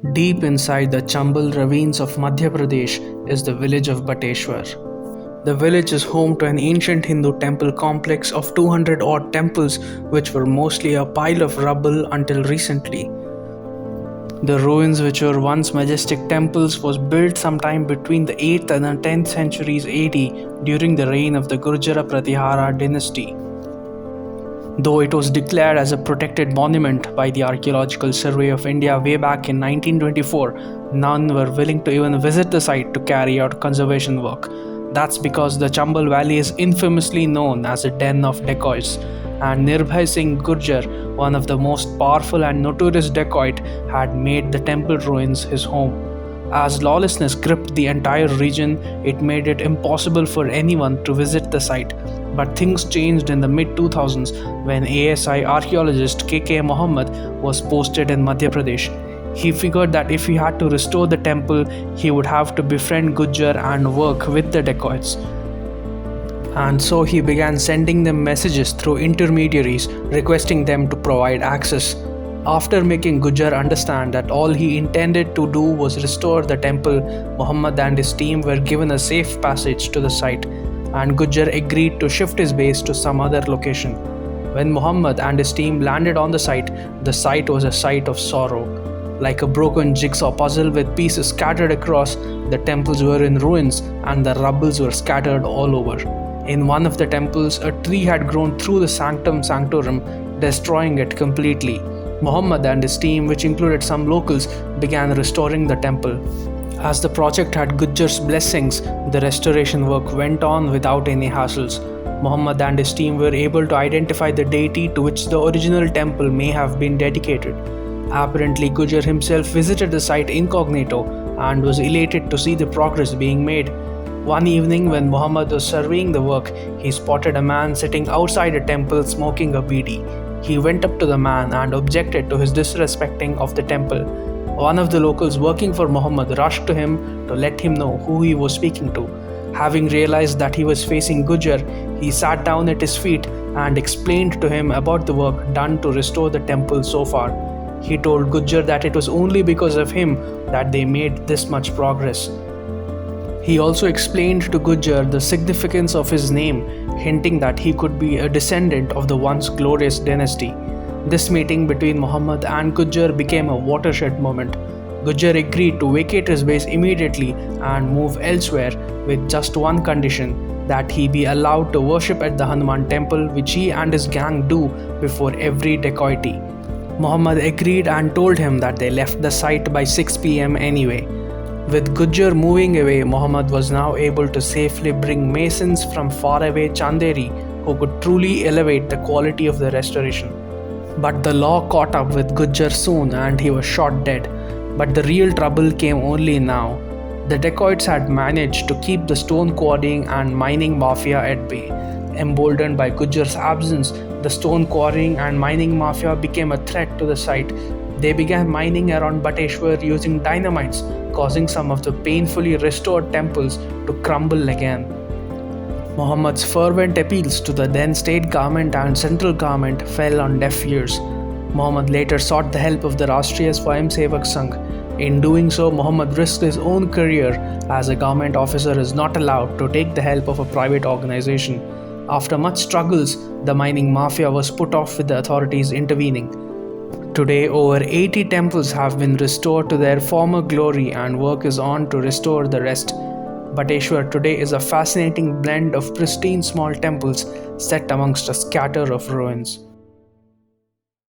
Deep inside the Chambal Ravines of Madhya Pradesh is the village of Bateshwar. The village is home to an ancient Hindu temple complex of 200 odd temples, which were mostly a pile of rubble until recently. The ruins, which were once majestic temples, was built sometime between the 8th and the 10th centuries AD during the reign of the Gurjara Pratihara dynasty. Though it was declared as a protected monument by the Archaeological Survey of India way back in 1924, none were willing to even visit the site to carry out conservation work. That's because the Chambal Valley is infamously known as a den of dacoits, and Nirbhay Singh Gujjar, one of the most powerful and notorious dacoit, had made the temple ruins his home. As lawlessness gripped the entire region, it made it impossible for anyone to visit the site. But things changed in the mid-2000s when ASI archaeologist KK Muhammed was posted in Madhya Pradesh. He figured that if he had to restore the temple, he would have to befriend Gujjar and work with the dacoits. And so he began sending them messages through intermediaries, requesting them to provide access. After making Gujjar understand that all he intended to do was restore the temple, Muhammad and his team were given a safe passage to the site, and Gujjar agreed to shift his base to some other location. When Muhammad and his team landed on the site was a sight of sorrow. Like a broken jigsaw puzzle with pieces scattered across, the temples were in ruins and the rubbles were scattered all over. In one of the temples, a tree had grown through the sanctum sanctorum, destroying it completely. Muhammad and his team, which included some locals, began restoring the temple. As the project had Gujjar's blessings, the restoration work went on without any hassles. Muhammad and his team were able to identify the deity to which the original temple may have been dedicated. Apparently, Gujjar himself visited the site incognito and was elated to see the progress being made. One evening, when Muhammad was surveying the work, he spotted a man sitting outside a temple smoking a bidi. He went up to the man and objected to his disrespecting of the temple. One of the locals working for Muhammad rushed to him to let him know who he was speaking to. Having realized that he was facing Gujjar, he sat down at his feet and explained to him about the work done to restore the temple so far. He told Gujjar that it was only because of him that they made this much progress. He also explained to Gujjar the significance of his name, hinting that he could be a descendant of the once glorious dynasty. This meeting between Muhammad and Gujjar became a watershed moment. Gujjar agreed to vacate his base immediately and move elsewhere with just one condition, that he be allowed to worship at the Hanuman temple, which he and his gang do before every dacoity. Muhammad agreed and told him that they left the site by 6 p.m. anyway. With Gujjar moving away, Muhammad was now able to safely bring masons from faraway Chanderi who could truly elevate the quality of the restoration. But the law caught up with Gujjar soon and he was shot dead. But the real trouble came only now. The dacoits had managed to keep the stone quarrying and mining mafia at bay. Emboldened by Gujjar's absence, the stone quarrying and mining mafia became a threat to the site. They began mining around Bateshwar using dynamites, causing some of the painfully restored temples to crumble again. Muhammad's fervent appeals to the then state government and central government fell on deaf ears. Muhammad later sought the help of the Rashtriya Swayamsevak Sangh. In doing so, Muhammad risked his own career, as a government officer is not allowed to take the help of a private organization. After much struggles, the mining mafia was put off with the authorities intervening. Today, over 80 temples have been restored to their former glory and work is on to restore the rest. Bateshwar today is a fascinating blend of pristine small temples set amongst a scatter of ruins.